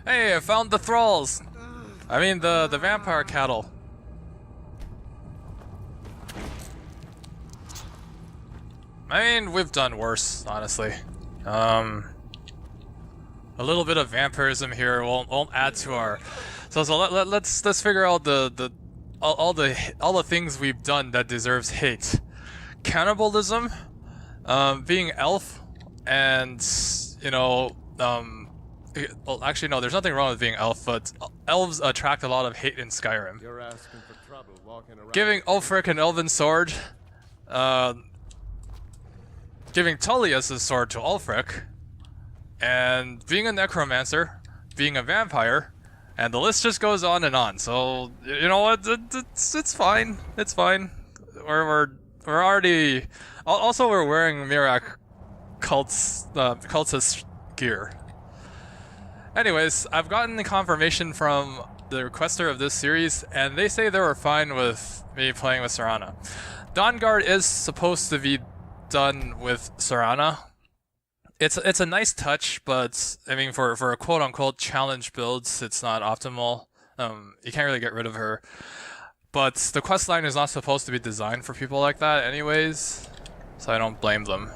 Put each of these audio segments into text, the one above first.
Hey, I found the thralls! I mean the vampire cattle. I mean, we've done worse, honestly. A little bit of vampirism here won't add to our. So let's figure out all the things we've done that deserves hate. Cannibalism, being elf, and well, actually no, there's nothing wrong with being elf, but elves attract a lot of hate in Skyrim. You're asking for trouble walking around. Giving Ulfric an elven sword, giving Tullius a sword to Ulfric, and being a necromancer, being a vampire, and the list just goes on and on. So you know what? It's fine. It's fine. We're already. Also, we're wearing Mirak cultist gear. Anyways, I've gotten the confirmation from the requester of this series, and they say they were fine with me playing with Serana. Dawnguard is supposed to be done with Serana. It's a nice touch, but I mean for a quote-unquote challenge builds, it's not optimal. You can't really get rid of her. But the questline is not supposed to be designed for people like that anyways, so I don't blame them.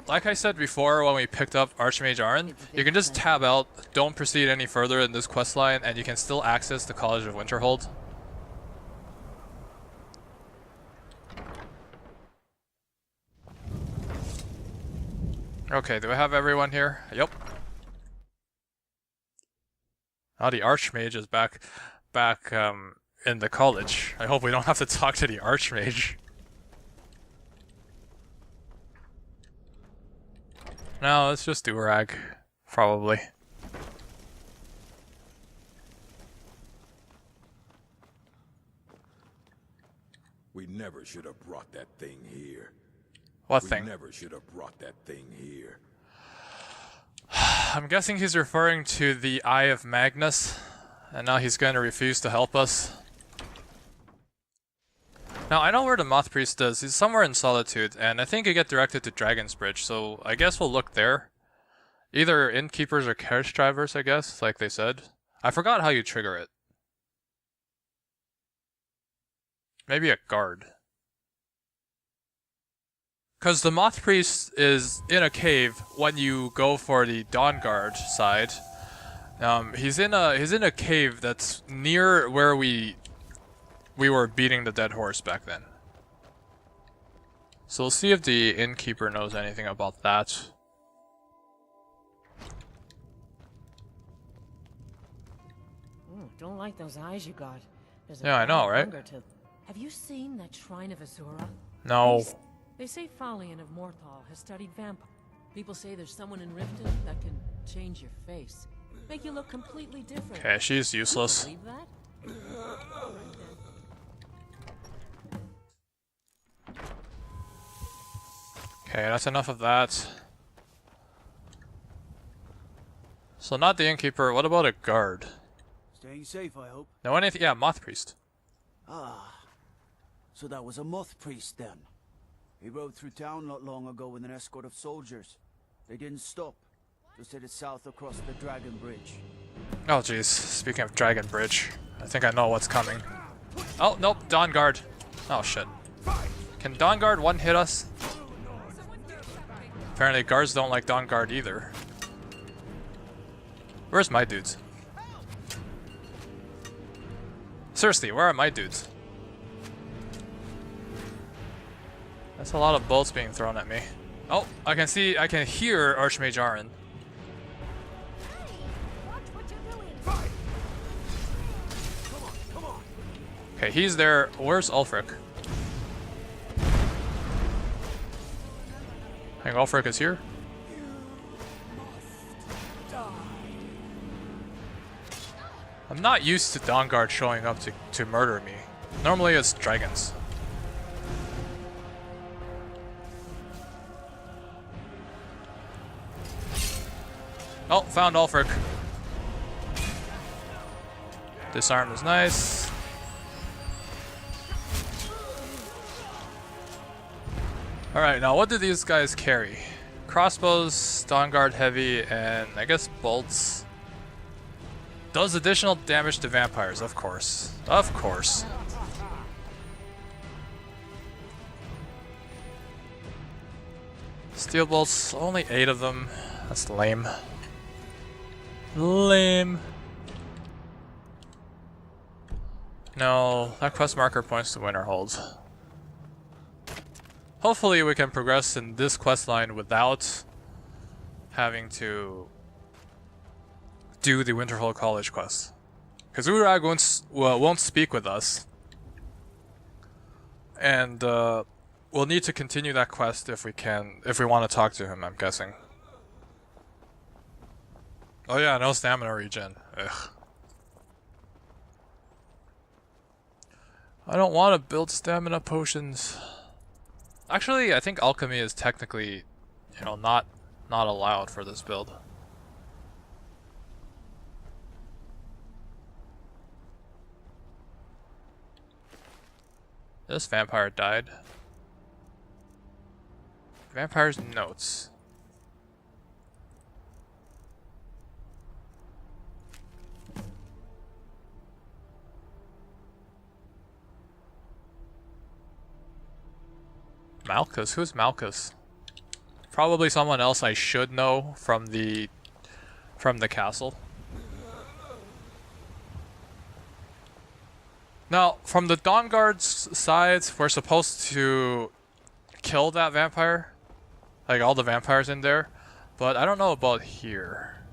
Like I said before when we picked up Archmage Arn, you can just tab out, don't proceed any further in this questline, and you can still access the College of Winterhold. Okay, do I have everyone here? Yep. Oh, the Archmage is back in the college. I hope we don't have to talk to the Archmage. No, it's just Durag, probably. We never should have brought that thing here. What thing? We never should have brought that thing here. I'm guessing he's referring to the Eye of Magnus, and now he's going to refuse to help us. Now, I know where the Moth Priest is. He's somewhere in Solitude, and I think you get directed to Dragon's Bridge, so I guess we'll look there. Either innkeepers or carriage drivers, I guess, like they said. I forgot how you trigger it. Maybe a guard. Because the Moth Priest is in a cave when you go for the Dawnguard side. He's in a cave that's near where we were beating the dead horse back then. So we'll see if the innkeeper knows anything about that. Don't like those eyes you got. Yeah, I know, right? Have you seen that Shrine of Azura? No. They say Falian of Morthal has studied vampire. People say there's someone in Riften that can change your face, make you look completely different. Okay, she's useless. Believe that? Okay, that's enough of that. So not the innkeeper, what about a guard? Staying safe, I hope. No anything, yeah, Moth Priest. Ah, so that was a Moth Priest then. He rode through town not long ago with an escort of soldiers. They didn't stop, just headed south across the Dragon Bridge. Oh jeez, speaking of Dragon Bridge, I think I know what's coming. Oh, nope, Dawnguard. Oh shit. Can Dawnguard one-hit us? Apparently guards don't like Dawnguard either. Where's my dudes? Seriously, where are my dudes? That's a lot of bolts being thrown at me. Oh, I can hear Archmage Arn. Okay, he's there. Where's Ulfric? I think Ulfric is here. I'm not used to Dawnguard showing up to murder me. Normally it's dragons. Oh, found Ulfric. Disarm is nice. Alright, now what do these guys carry? crossbows, Dawnguard heavy, and I guess bolts. Does additional damage to vampires, of course. Of course. Steel bolts, only 8 of them. That's lame. Lame. No, that quest marker points to Winterhold. Hopefully we can progress in this quest line without having to do the Winterhold College quest. Because Urag won't speak with us. And we'll need to continue that quest if we want to talk to him, I'm guessing. Oh yeah, no stamina regen. Ugh. I don't want to build stamina potions. Actually, I think alchemy is technically, you know, not allowed for this build. This vampire died. Vampire's notes. Malchus? Who's Malchus? Probably someone else I should know from the castle. Now, from the Dawnguard's sides, we're supposed to kill that vampire. Like all the vampires in there. But I don't know about here.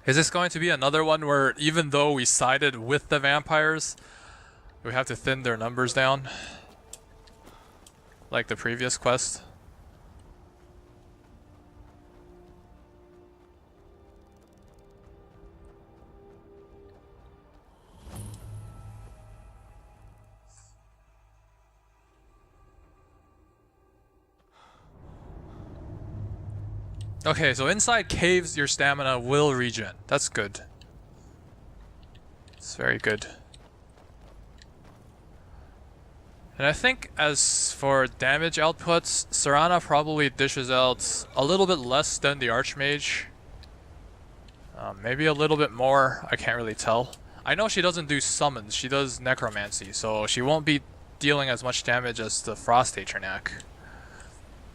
Is this going to be another one where even though we sided with the vampires, we have to thin their numbers down? Like the previous quest. Okay, so inside caves your stamina will regen. That's good. It's very good. And I think as for damage outputs, Serana probably dishes out a little bit less than the Archmage. Maybe a little bit more, I can't really tell. I know she doesn't do summons, she does necromancy, so she won't be dealing as much damage as the Frost Atronak.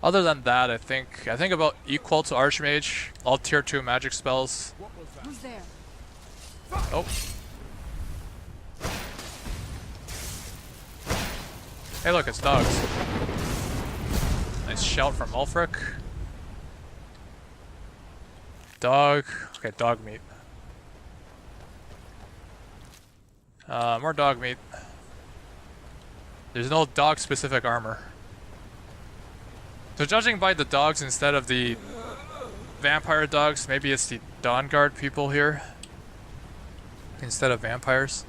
Other than that, I think about equal to Archmage, all tier 2 magic spells. Who's there? Oh. Hey look, it's dogs. Nice shout from Ulfric. Dog. Okay, dog meat. More dog meat. There's no dog specific armor. So judging by the dogs instead of the vampire dogs, maybe it's the Dawnguard people here instead of vampires.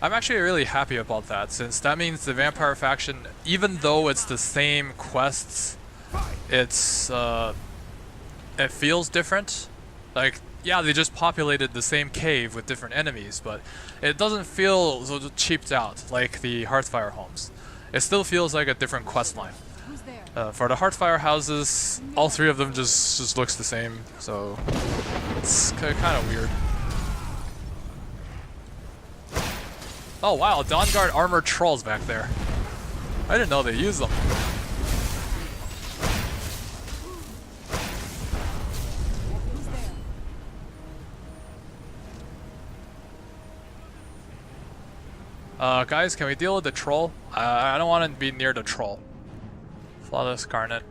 I'm actually really happy about that, since that means the vampire faction, even though it's the same quests, it's it feels different. Like, yeah, they just populated the same cave with different enemies, but it doesn't feel so cheaped out like the Hearthfire homes. It still feels like a different quest line. For the Hearthfire houses, all 3 of them just looks the same, so it's kind of weird. Oh wow, Dawnguard armored trolls back there. I didn't know they used them. Guys, can we deal with the troll? I don't want to be near the troll. Flawless Garnet.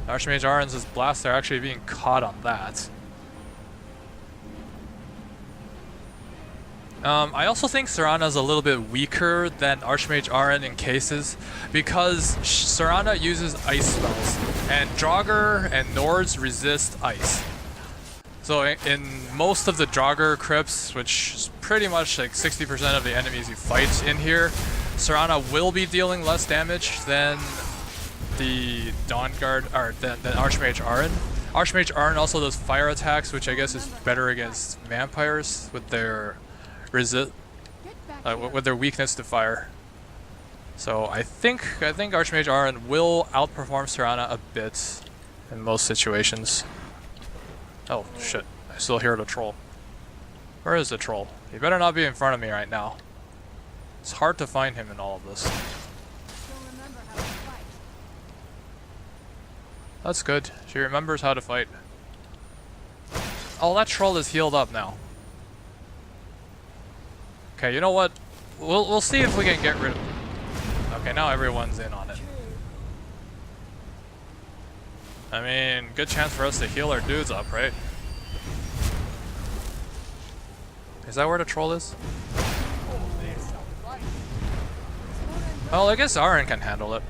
Archmage Aren's blast, they're actually being caught on that. I also think Serana's a little bit weaker than Archmage Aren in cases, because Serana uses ice spells, and Draugr and Nords resist ice. So in most of the Draugr crypts, which is pretty much like 60% of the enemies you fight in here, Serana will be dealing less damage than the Dawnguard, or the Archmage Aren. Archmage Arn also does fire attacks, which I guess is better against vampires with their with their weakness to fire. So I think Archmage Arn will outperform Serana a bit in most situations. Oh shit! I still hear the troll. Where is the troll? He better not be in front of me right now. It's hard to find him in all of this. That's good. She remembers how to fight. Oh, that troll is healed up now. Okay, you know what? We'll see if we can get rid of him. Okay, now everyone's in on it. I mean, good chance for us to heal our dudes up, right? Is that where the troll is? Well, I guess Aaron can handle it.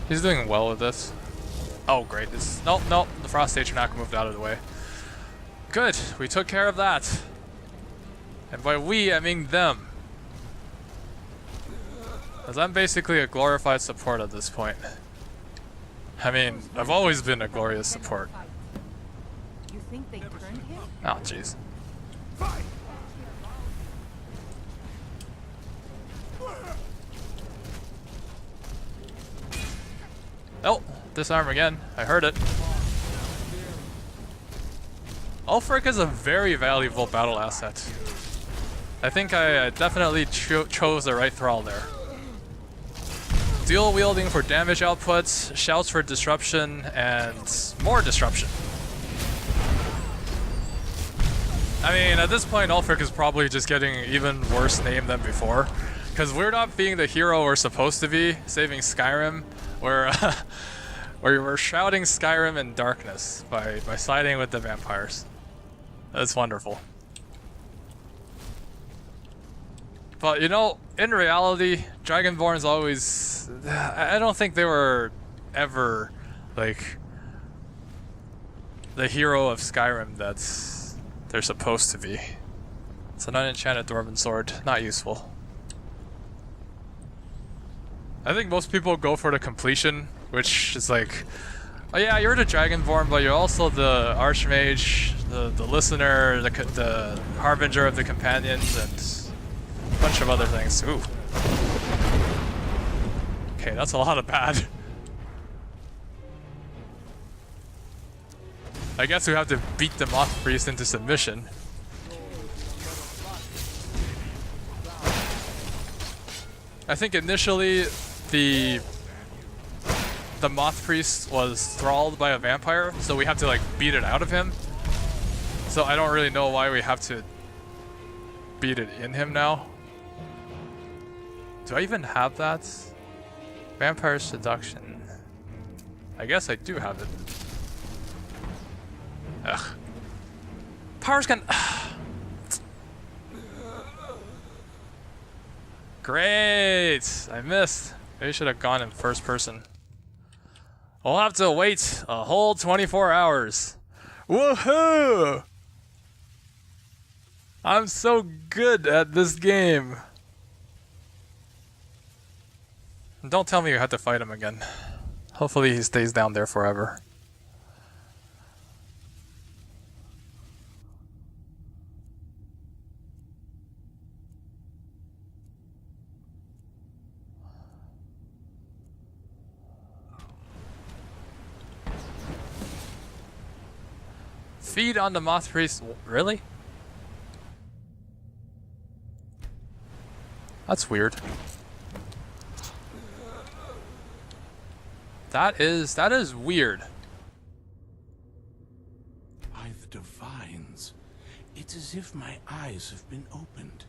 He's doing well with this. Oh, great. Nope. The Frost Atronach moved out of the way. Good. We took care of that. And by we, I mean them. Because I'm basically a glorified support at this point. I mean, I've always been a glorious support. You think they turned him? Oh, jeez. Oh, disarm again. I heard it. Ulfric is a very valuable battle asset. I think I definitely chose the right thrall there. Dual wielding for damage outputs, shouts for disruption, and more disruption. I mean, at this point, Ulfric is probably just getting even worse name than before. Because we're not being the hero we're supposed to be, saving Skyrim. We're shrouding Skyrim in darkness by siding with the vampires. That's wonderful. But you know, in reality, Dragonborn's always... I don't think they were ever, like, the hero of Skyrim that's they're supposed to be. It's an unenchanted Dwarven sword, not useful. I think most people go for the completion, which is like, oh yeah, you're the Dragonborn, but you're also the Archmage, the Listener, the Harbinger of the Companions, and a bunch of other things. Ooh. Okay, that's a lot of bad. I guess we have to beat the Moth Priest into submission. I think initially the Moth Priest was thralled by a vampire, so we have to like beat it out of him. So I don't really know why we have to beat it in him now. Do I even have that? Vampire Seduction. I guess I do have it. Ugh. Powers can... Great! I missed. Maybe I should have gone in first person. We'll have to wait a whole 24 hours. Woohoo! I'm so good at this game. Don't tell me you had to fight him again. Hopefully he stays down there forever. Feed on the Moth Priest. Really? That's weird. That is weird. By the divines, it's as if my eyes have been opened.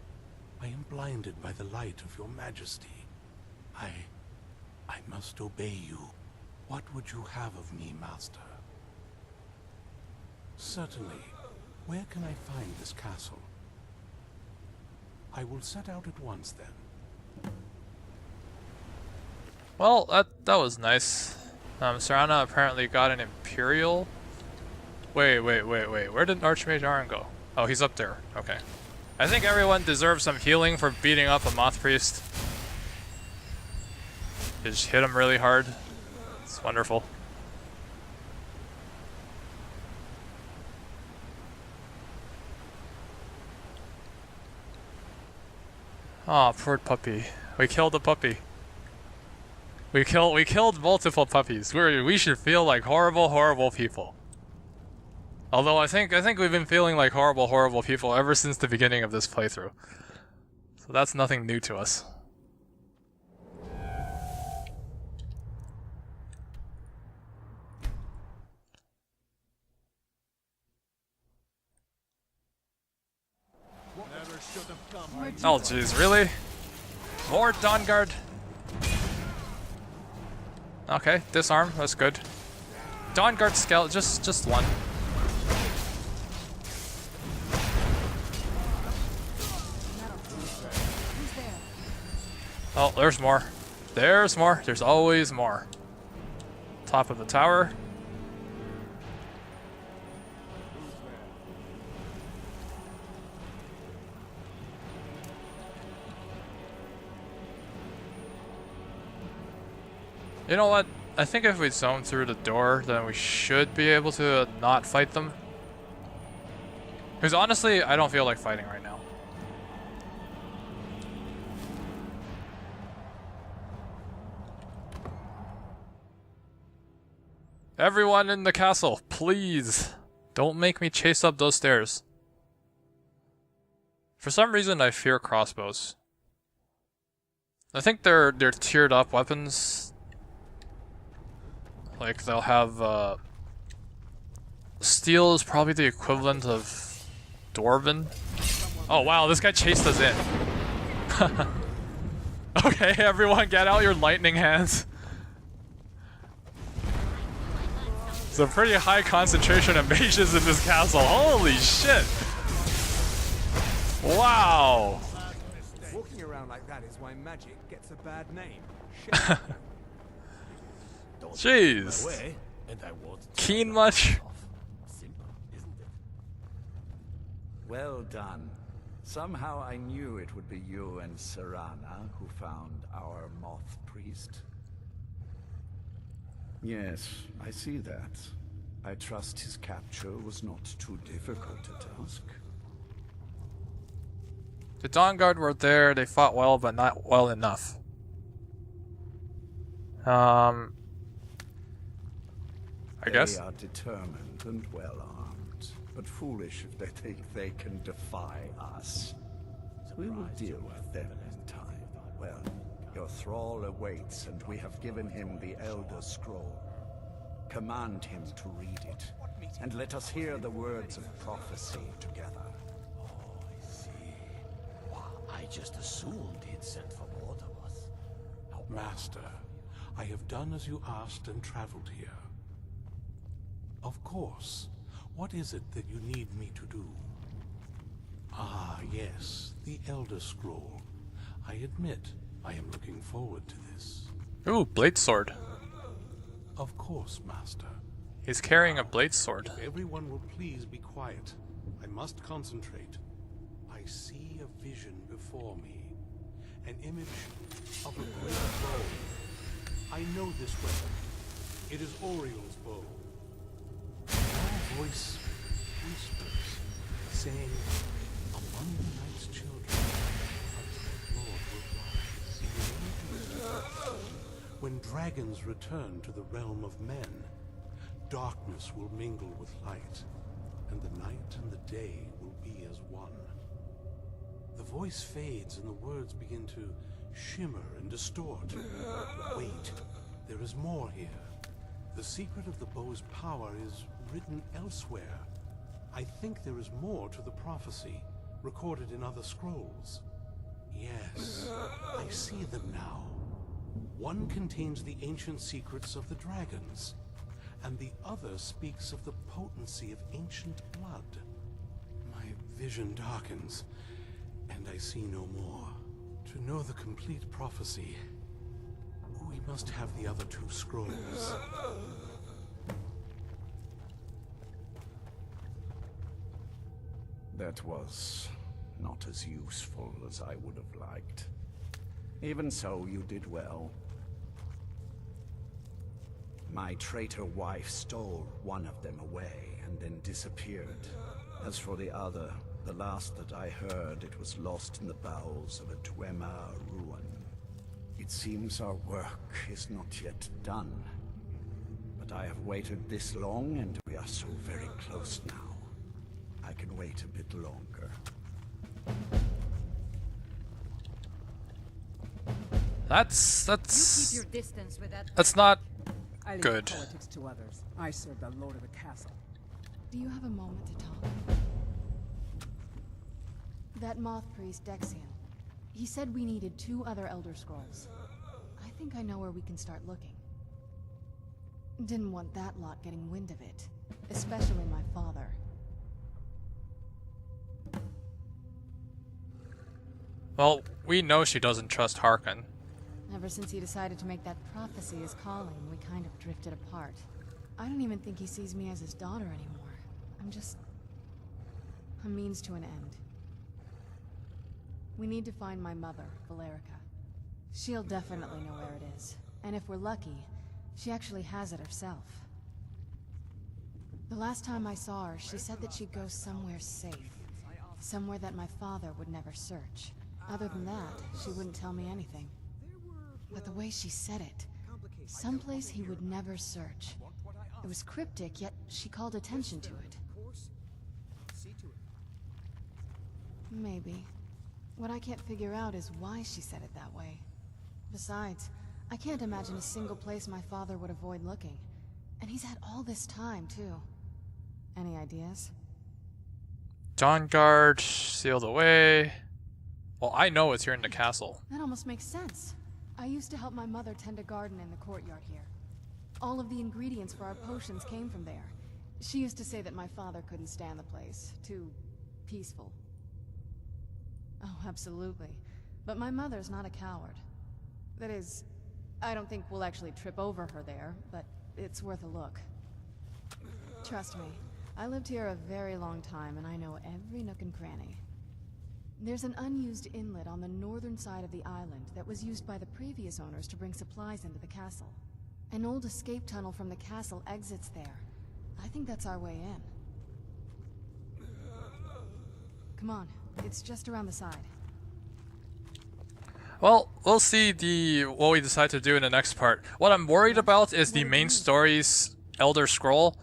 I am blinded by the light of your majesty. I must obey you. What would you have of me, master? Certainly. Where can I find this castle? I will set out at once then. Well, that was nice. Serana apparently got an Imperial. Wait. Where did Archmage Aran go? Oh, he's up there. Okay. I think everyone deserves some healing for beating up a Moth Priest. Just hit him really hard. It's wonderful. Aw, poor puppy. We killed a puppy. We killed multiple puppies. We should feel like horrible, horrible people. Although I think we've been feeling like horrible, horrible people ever since the beginning of this playthrough. So that's nothing new to us. Oh jeez, really? More Dawnguard? Okay, disarm, that's good. Dawnguard scout, just one. Oh, there's more. There's more. There's always more. Top of the tower. You know what? I think if we zone through the door, then we should be able to not fight them. Because honestly, I don't feel like fighting right now. Everyone in the castle, please, don't make me chase up those stairs. For some reason, I fear crossbows. I think they're tiered up weapons. Like they'll have steel is probably the equivalent of dwarven. Oh wow, this guy chased us in. Okay, everyone, get out your lightning hands. It's a pretty high concentration of mages in this castle. Holy shit! Wow! Walking around like that is why magic gets a bad name. Jeez. Keen much? Simple, isn't it? Well done. Somehow I knew it would be you and Serana who found our moth priest. Yes, I see that. I trust his capture was not too difficult a task. The Dawnguard were there, they fought well, but not well enough. I guess. They are determined and well armed, but foolish if they think they can defy us. We will deal with them in time. Well, your thrall awaits, and we have given him the Elder Scroll. Command him to read it, and let us hear the words of prophecy together. Oh, I see. I just assumed he'd sent for more to us. Master, I have done as you asked and traveled here. Of course. What is it that you need me to do? Ah, yes, the Elder Scroll. I admit, I am looking forward to this. Ooh, blade sword. Of course, Master. He's carrying a blade sword. If everyone will please be quiet. I must concentrate. I see a vision before me. An image of a great bow. I know this weapon. It is Oriel's bow. Our voice whispers, saying, among the night's children, the Lord will rise. When dragons return to the realm of men, darkness will mingle with light, and the night and the day will be as one. The voice fades and the words begin to shimmer and distort. Wait, there is more here. The secret of the bow's power is written elsewhere. I think there is more to the prophecy, recorded in other scrolls. Yes, I see them now. One contains the ancient secrets of the dragons, and the other speaks of the potency of ancient blood. My vision darkens, and I see no more. To know the complete prophecy, we must have the other two scrolls. That was not as useful as I would have liked. Even so, you did well. My traitor wife stole one of them away and then disappeared. As for the other, The last that I heard, it was lost in the bowels of a Dwemer ruin. It seems our work is not yet done. But I have waited this long, and we are so very close now. I can wait a bit longer. That's You keep your distance with that. that's not I leave good. politics to others. I serve the lord of the castle. Do you have a moment to talk? That moth priest, Dexian. He said we needed 2 other Elder Scrolls. I think I know where we can start looking. Didn't want that lot getting wind of it. Especially my father. Well, we know she doesn't trust Harkon. Ever since he decided to make that prophecy his calling, we kind of drifted apart. I don't even think he sees me as his daughter anymore. I'm just a means to an end. We need to find my mother, Valerica. She'll definitely know where it is. And if we're lucky, she actually has it herself. The last time I saw her, she said that she'd go somewhere safe. Somewhere that my father would never search. Other than that, she wouldn't tell me anything. But the way she said it, someplace he would never search. It was cryptic, yet she called attention to it. Maybe. What I can't figure out is why she said it that way. Besides, I can't imagine a single place my father would avoid looking. And he's had all this time, too. Any ideas? Dawnguard sealed away. Well, I know it's here in the castle. That almost makes sense. I used to help my mother tend a garden in the courtyard here. All of the ingredients for our potions came from there. She used to say that my father couldn't stand the place. Too peaceful. Oh, absolutely. But my mother's not a coward. That is, I don't think we'll actually trip over her there, but it's worth a look. Trust me, I lived here a very long time and I know every nook and cranny. There's an unused inlet on the northern side of the island that was used by the previous owners to bring supplies into the castle. An old escape tunnel from the castle exits there. I think that's our way in. Come on, it's just around the side. Well, we'll see what we decide to do in the next part. What I'm worried about is the main story's Elder Scroll.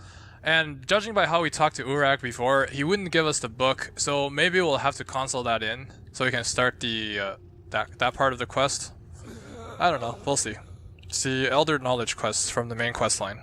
And judging by how we talked to Urak before, he wouldn't give us the book, so maybe we'll have to console that in so we can start the that part of the quest. I don't know, we'll see. See Elder Knowledge quests from the main quest line.